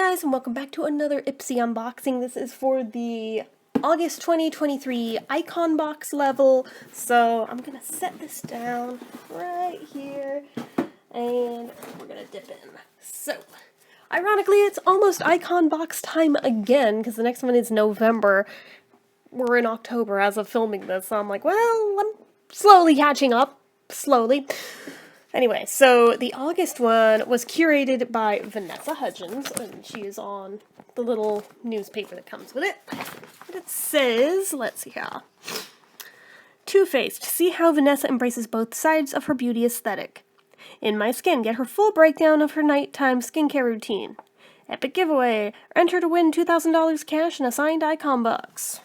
guys, and welcome back to another Ipsy unboxing. This is for the August 2023 icon box level. So I'm gonna set this down right here and we're gonna dip in. So ironically, it's almost icon box time again because the next one is November. We're in October as of filming this, so I'm like, well, I'm slowly catching up. Slowly. Anyway, so the August one was curated by Vanessa Hudgens, and she is on the little newspaper that comes with it. And it says, let's see here, Two-Faced, see how Vanessa embraces both sides of her beauty aesthetic. In My Skin, get her full breakdown of her nighttime skincare routine. Epic giveaway, enter to win $2,000 cash and a signed icon box.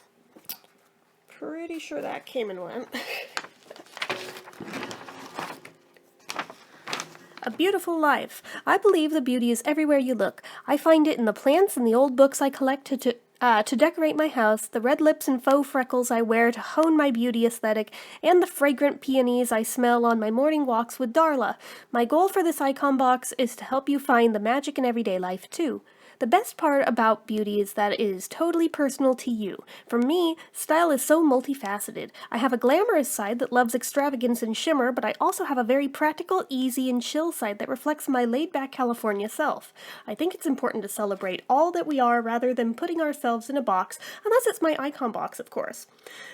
Pretty sure that came and went. A beautiful life. I believe the beauty is everywhere you look. I find it in the plants and the old books I collect to decorate my house, the red lips and faux freckles I wear to hone my beauty aesthetic, and the fragrant peonies I smell on my morning walks with Darla. My goal for this icon box is to help you find the magic in everyday life, too. The best part about beauty is that it is totally personal to you. For me, style is so multifaceted. I have a glamorous side that loves extravagance and shimmer, but I also have a very practical, easy, and chill side that reflects my laid-back California self. I think it's important to celebrate all that we are rather than putting ourselves in a box, unless it's my icon box, of course.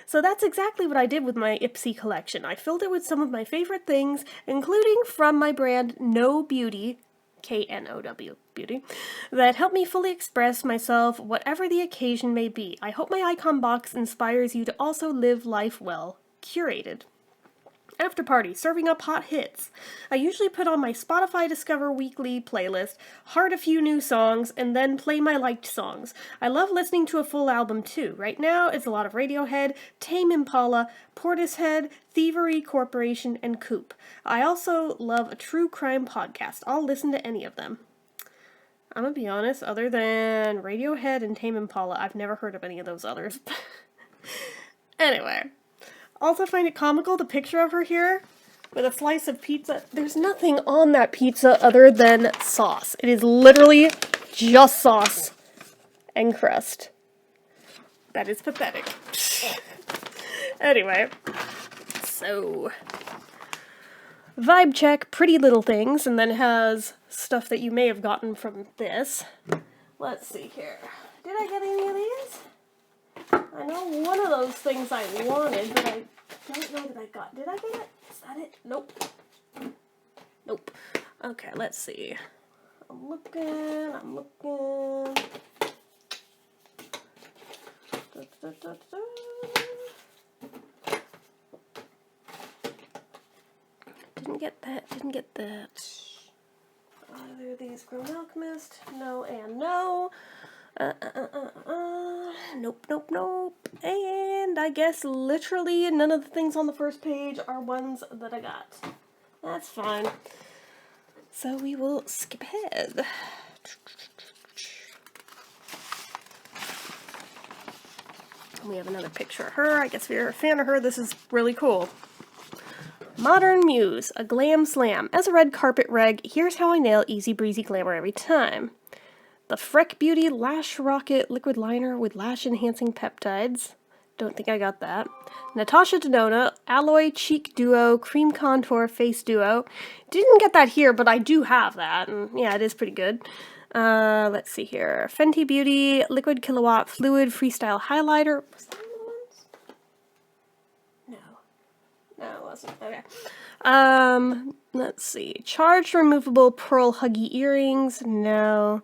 So that's exactly what I did with my Ipsy collection. I filled it with some of my favorite things, including from my brand No Beauty, K-N-O-W, beauty, that help me fully express myself, whatever the occasion may be. I hope my icon box inspires you to also live life well. Curated. After party, serving up hot hits. I usually put on my Spotify Discover Weekly playlist, heart a few new songs, and then play my liked songs. I love listening to a full album too. Right now, it's a lot of Radiohead, Tame Impala, Portishead, Thievery Corporation, and Coop. I also love a true crime podcast. I'll listen to any of them. I'm gonna be honest, other than Radiohead and Tame Impala, I've never heard of any of those others. Anyway. Also find it comical, the picture of her here, with a slice of pizza. There's nothing on that pizza other than sauce. It is literally just sauce and crust. That is pathetic. Anyway, so vibe check, pretty little things, and then has stuff that you may have gotten from this. Let's see here. Did I get any of these? I know one of those things I wanted, but I don't know that I got. Did I get it? Is that it? Nope. Nope. Okay, let's see. I'm looking. Didn't get that. Either of these Grown Alchemist? No and no. Nope. And I guess literally none of the things on the first page are ones that I got. That's fine. So we will skip ahead. We have another picture of her. I guess if you're a fan of her, this is really cool. Modern Muse, a glam slam. As a red carpet reg, here's how I nail easy breezy glamour every time. The Freck Beauty Lash Rocket Liquid Liner with Lash Enhancing Peptides. Don't think I got that. Natasha Denona Alloy Cheek Duo Cream Contour Face Duo. Didn't get that here, but I do have that. And yeah, it is pretty good. Let's see here. Fenty Beauty Liquid Kilowatt Fluid Freestyle Highlighter. Was that one of the ones? No, it wasn't. Okay. Let's see. Charged Removable Pearl Huggy Earrings. No.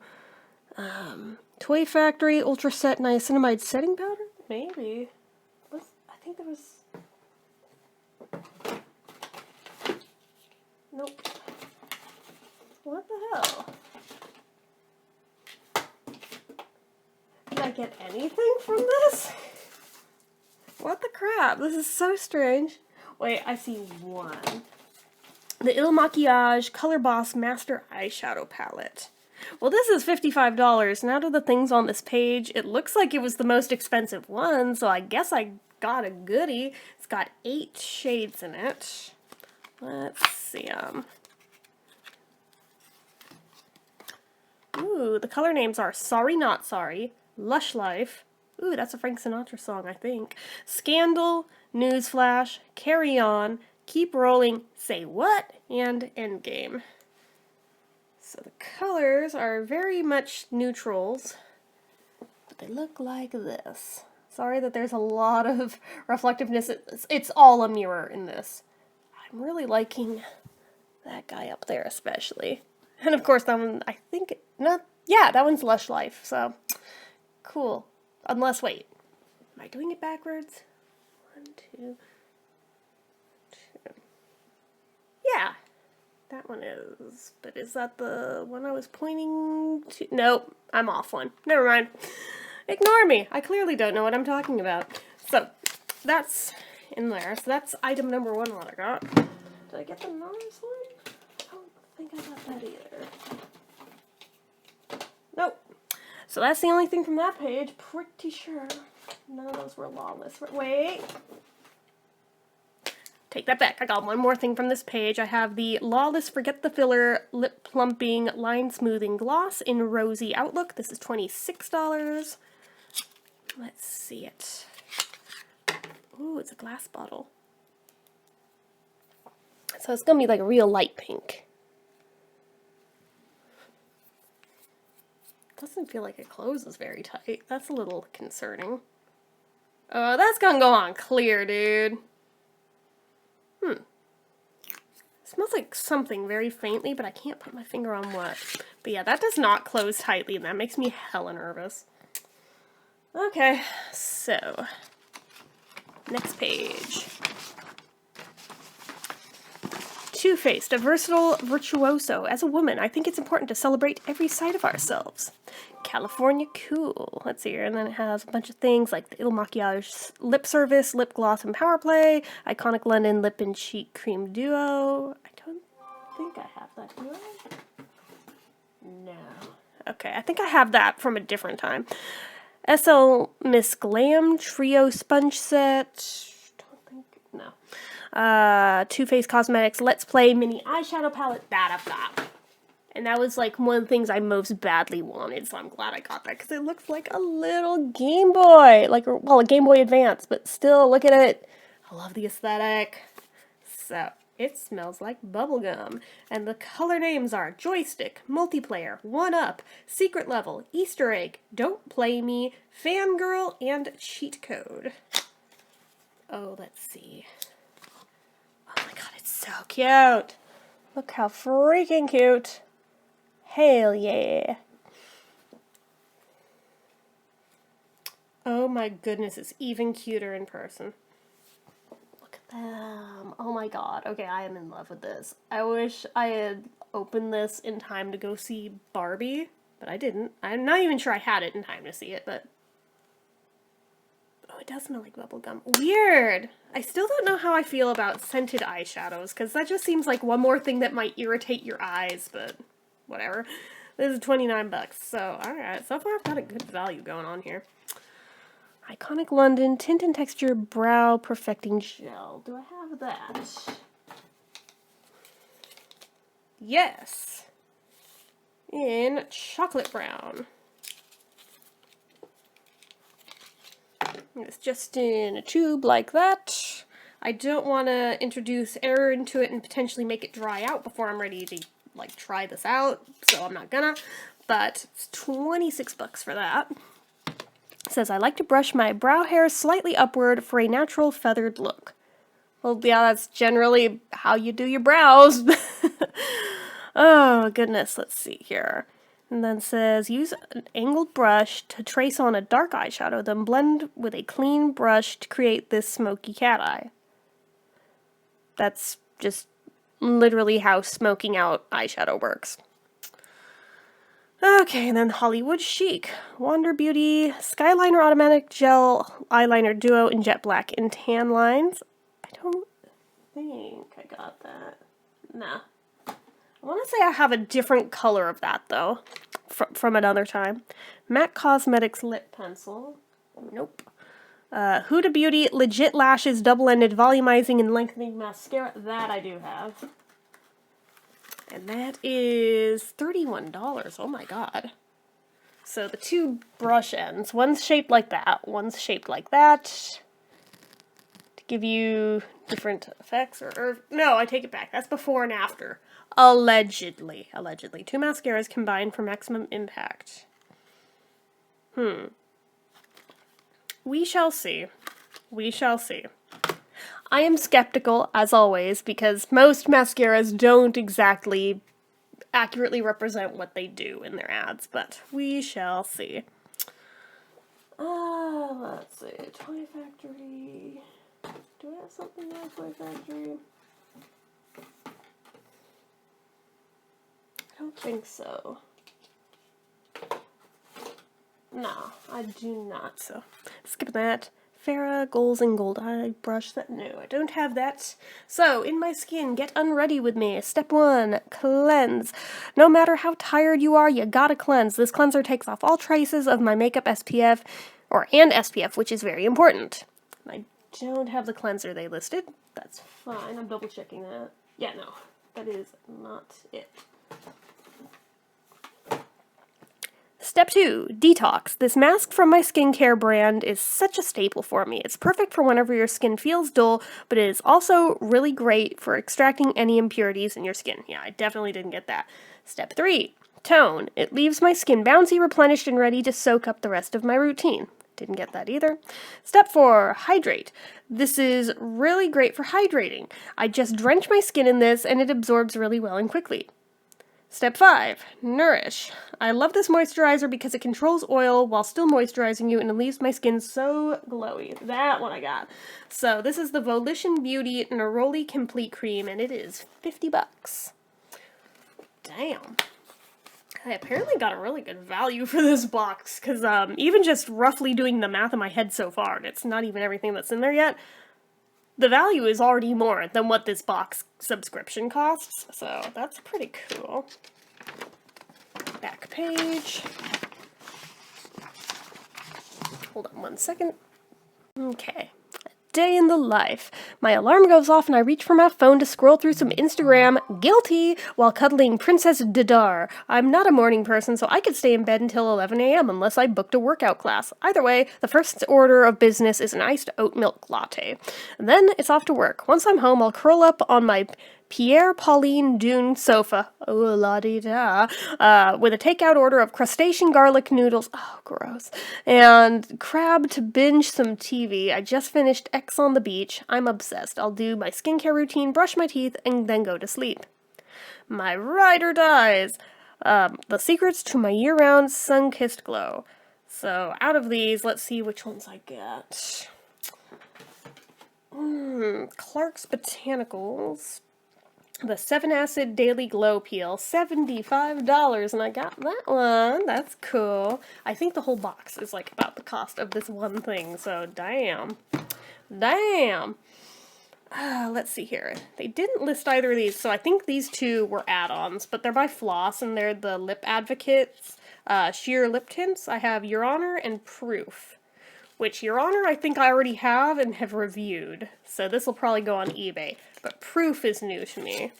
Toy Factory Ultra Set Niacinamide Setting Powder? Maybe. I think there was... Nope. What the hell? Did I get anything from this? What the crap? This is so strange. Wait, I see one. The Il Makiage Color Boss Master Eyeshadow Palette. Well, this is $55, and out of the things on this page, it looks like it was the most expensive one, so I guess I got a goodie. It's got 8 shades in it. Let's see, Ooh, the color names are Sorry Not Sorry, Lush Life. Ooh, that's a Frank Sinatra song, I think. Scandal, Newsflash, Carry On, Keep Rolling, Say What, and Endgame. So the colors are very much neutrals, but they look like this. Sorry that there's a lot of reflectiveness. It's all a mirror in this. I'm really liking that guy up there especially. And of course that one, I think, yeah, that one's Lush Life, so cool. Unless, wait, am I doing it backwards? 1, 2, 2. Yeah, that one is. But is that the one I was pointing to? Nope, I'm off one. Never mind. Ignore me. I clearly don't know what I'm talking about. So, that's in there. So that's item number 1 what I got. Did I get the Mars one? I don't think I got that either. Nope. So that's the only thing from that page. Pretty sure none of those were lawless. Wait. Take that back. I got one more thing from this page. I have the Lawless Forget the Filler Lip Plumping Line Smoothing Gloss in Rosy Outlook. This is $26. Let's see it. Ooh, it's a glass bottle. So it's going to be like a real light pink. Doesn't feel like it closes very tight. That's a little concerning. Oh, that's gonna go on clear, dude. It smells like something very faintly, but I can't put my finger on what. But yeah, that does not close tightly, and that makes me hella nervous. Okay, so next page. Too Faced, a versatile virtuoso. As a woman, I think it's important to celebrate every side of ourselves. California Cool. Let's see here. And then it has a bunch of things like the Il Maquillage Lip Service, Lip Gloss and Power Play, Iconic London Lip and Cheek Cream Duo. I don't think I have that, do I? No. Okay, I think I have that from a different time. SL Miss Glam Trio Sponge Set. Don't think, no. Too Faced Cosmetics Let's Play Mini Eyeshadow Palette. That I've got. And that was like one of the things I most badly wanted, so I'm glad I got that because it looks like a little Game Boy. Like, well, a Game Boy Advance, but still, look at it. I love the aesthetic. So, it smells like bubblegum. And the color names are Joystick, Multiplayer, 1-Up, Secret Level, Easter Egg, Don't Play Me, Fangirl, and Cheat Code. Oh, let's see. Oh my god, it's so cute. Look how freaking cute. Hell yeah. Oh my goodness, it's even cuter in person. Look at them. Oh my god. Okay, I am in love with this. I wish I had opened this in time to go see Barbie, but I didn't. I'm not even sure I had it in time to see it, but... Oh, it does smell like bubblegum. Weird! I still don't know how I feel about scented eyeshadows, because that just seems like one more thing that might irritate your eyes, but... whatever. This is $29, so alright. So far I've got a good value going on here. Iconic London Tint and Texture Brow Perfecting Gel. Do I have that? Yes! In chocolate brown. It's just in a tube like that. I don't want to introduce air into it and potentially make it dry out before I'm ready to like try this out, so I'm not gonna, but it's $26 for that. It says, I like to brush my brow hair slightly upward for a natural feathered look. Well, yeah, that's generally how you do your brows. Oh, goodness, let's see here. And then it says, use an angled brush to trace on a dark eyeshadow, then blend with a clean brush to create this smoky cat eye. That's just literally how smoking out eyeshadow works. Okay, and then Hollywood Chic. Wander Beauty Skyliner Automatic Gel Eyeliner Duo in Jet Black and Tan Lines. I don't think I got that. Nah. I want to say I have a different color of that, though, from another time. MAC Cosmetics Lip Pencil. Nope. Huda Beauty Legit Lashes Double-Ended Volumizing and Lengthening Mascara. That I do have. And that is $31. Oh my god. So the two brush ends, one's shaped like that, one's shaped like that, to give you different effects, or no, I take it back, that's before and after. Allegedly. Two mascaras combined for maximum impact. We shall see. We shall see. I am skeptical, as always, because most mascaras don't exactly accurately represent what they do in their ads, but we shall see. Let's see. Toy Factory. Do I have something there, Toy Factory? I don't think so. No, I do not, so skip that. Farrah, Goals and Gold Eye Brush, that, no, I don't have that. So, in my skin, get unready with me. Step 1, cleanse. No matter how tired you are, you gotta cleanse. This cleanser takes off all traces of my makeup SPF, and SPF, which is very important. I don't have the cleanser they listed. That's fine, I'm double checking that. Yeah, no, that is not it. Step 2, detox. This mask from my skincare brand is such a staple for me. It's perfect for whenever your skin feels dull, but it is also really great for extracting any impurities in your skin. Yeah, I definitely didn't get that. Step 3, tone. It leaves my skin bouncy, replenished, and ready to soak up the rest of my routine. Didn't get that either. Step 4, hydrate. This is really great for hydrating. I just drench my skin in this and it absorbs really well and quickly. Step 5, nourish. I love this moisturizer because it controls oil while still moisturizing you and it leaves my skin so glowy. That one I got. So this is the Volition Beauty Neroli Complete Cream and it is $50. Damn. I apparently got a really good value for this box because even just roughly doing the math in my head so far, and it's not even everything that's in there yet, the value is already more than what this box subscription costs, so that's pretty cool. Back page. Hold on one second. Okay. Day in the life. My alarm goes off and I reach for my phone to scroll through some Instagram, guilty, while cuddling Princess Dadar. I'm not a morning person, so I could stay in bed until 11 a.m. unless I booked a workout class. Either way, the first order of business is an iced oat milk latte. Then it's off to work. Once I'm home, I'll curl up on my Pierre Pauline Dune sofa, oh la-di-da, with a takeout order of crustacean garlic noodles, oh gross, and crab to binge some TV. I just finished X on the beach. I'm obsessed. I'll do my skincare routine, brush my teeth, and then go to sleep. My ride or dies. The secrets to my year-round sun-kissed glow. So out of these, let's see which ones I get. Clark's Botanicals. The 7-Acid Daily Glow Peel, $75, and I got that one. That's cool. I think the whole box is like about the cost of this one thing, so damn. Damn. Let's see here. They didn't list either of these, so I think these two were add-ons, but they're by Floss, and they're the Lip Advocates sheer lip tints. I have Your Honor and Proof, which Your Honor I think I already have and have reviewed, so this will probably go on eBay. But Proof is new to me.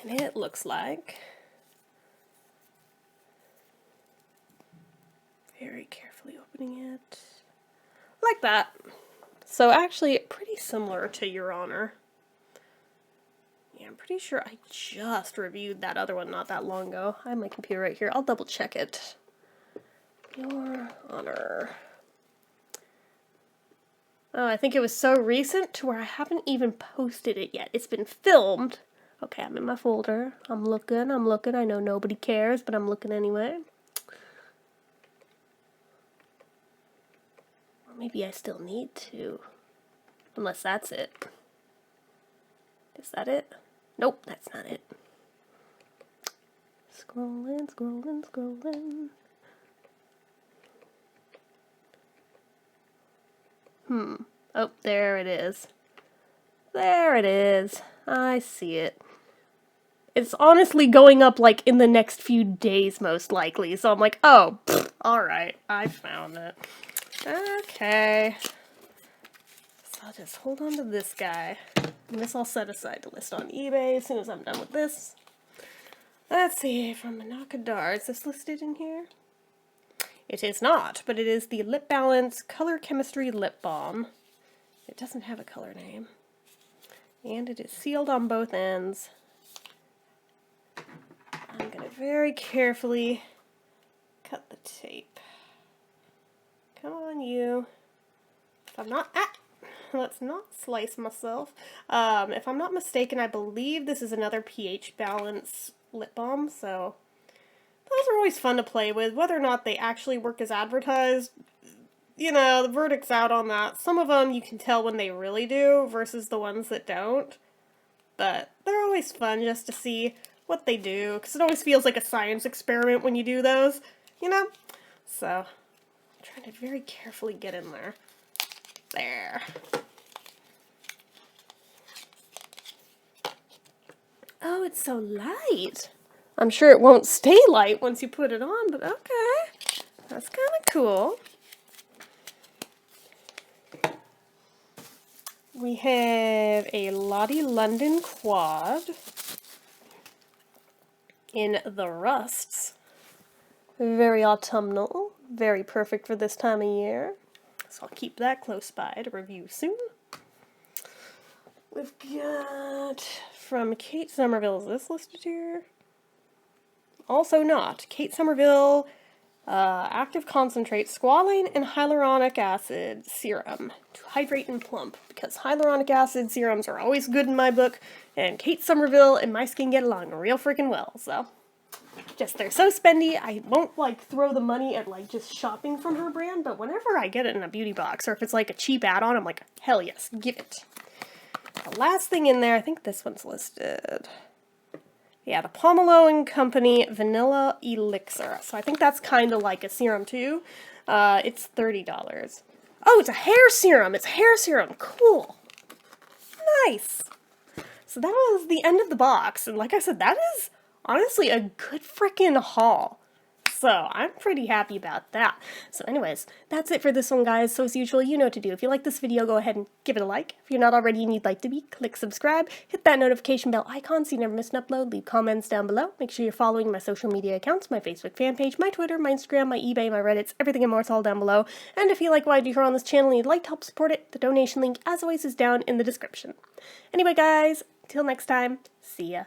And it looks like... Very carefully opening it. Like that. So actually, pretty similar to Your Honor. Yeah, I'm pretty sure I just reviewed that other one not that long ago. I have my computer right here. I'll double check it. Your Honor. Oh, I think it was so recent to where I haven't even posted it yet. It's been filmed. Okay, I'm in my folder. I'm looking. I know nobody cares, but I'm looking anyway. Or maybe I still need to. Unless that's it. Is that it? Nope, that's not it. Scrolling, scrolling, scrolling. Oh, there it is. There it is. I see it. It's honestly going up, like, in the next few days, most likely. So I'm like, oh, alright, I found it. Okay. So I'll just hold on to this guy. And this I'll set aside to list on eBay as soon as I'm done with this. Let's see, from Manakadar, is this listed in here? It is not, but it is the Lip Balance Color Chemistry Lip Balm. It doesn't have a color name. And it is sealed on both ends. I'm going to very carefully cut the tape. Come on, you. If I'm not... let's not slice myself. If I'm not mistaken, I believe this is another pH balance lip balm, so those are always fun to play with. Whether or not they actually work as advertised, you know, the verdict's out on that. Some of them you can tell when they really do versus the ones that don't. But they're always fun just to see what they do, because it always feels like a science experiment when you do those, you know? So, I'm trying to very carefully get in there. There. Oh, it's so light. I'm sure it won't stay light once you put it on, but okay. That's kind of cool. We have a Lottie London Quad in the rusts. Very autumnal, very perfect for this time of year. So I'll keep that close by to review soon. We've got from Kate Somerville, is this listed here? Also not. Kate Somerville Active Concentrate Squalane and Hyaluronic Acid Serum to hydrate and plump, because hyaluronic acid serums are always good in my book, and Kate Somerville and my skin get along real freaking well, so just they're so spendy. I won't like throw the money at like just shopping from her brand, but whenever I get it in a beauty box or if it's like a cheap add-on, I'm like, hell yes, give it. The last thing in there, I think this one's listed. Yeah, the Pomelo & Company Vanilla Elixir. So I think that's kind of like a serum too. It's $30. Oh, it's a hair serum. It's a hair serum. Cool. Nice. So that was the end of the box. And like I said, that is honestly a good freaking haul. So I'm pretty happy about that. So anyways, that's it for this one, guys. So as usual, you know what to do. If you like this video, go ahead and give it a like. If you're not already and you'd like to be, click subscribe. Hit that notification bell icon so you never miss an upload. Leave comments down below. Make sure you're following my social media accounts, my Facebook fan page, my Twitter, my Instagram, my eBay, my Reddits, everything and more. It's all down below. And if you like what I do here on this channel and you'd like to help support it, the donation link, as always, is down in the description. Anyway, guys, until next time, see ya.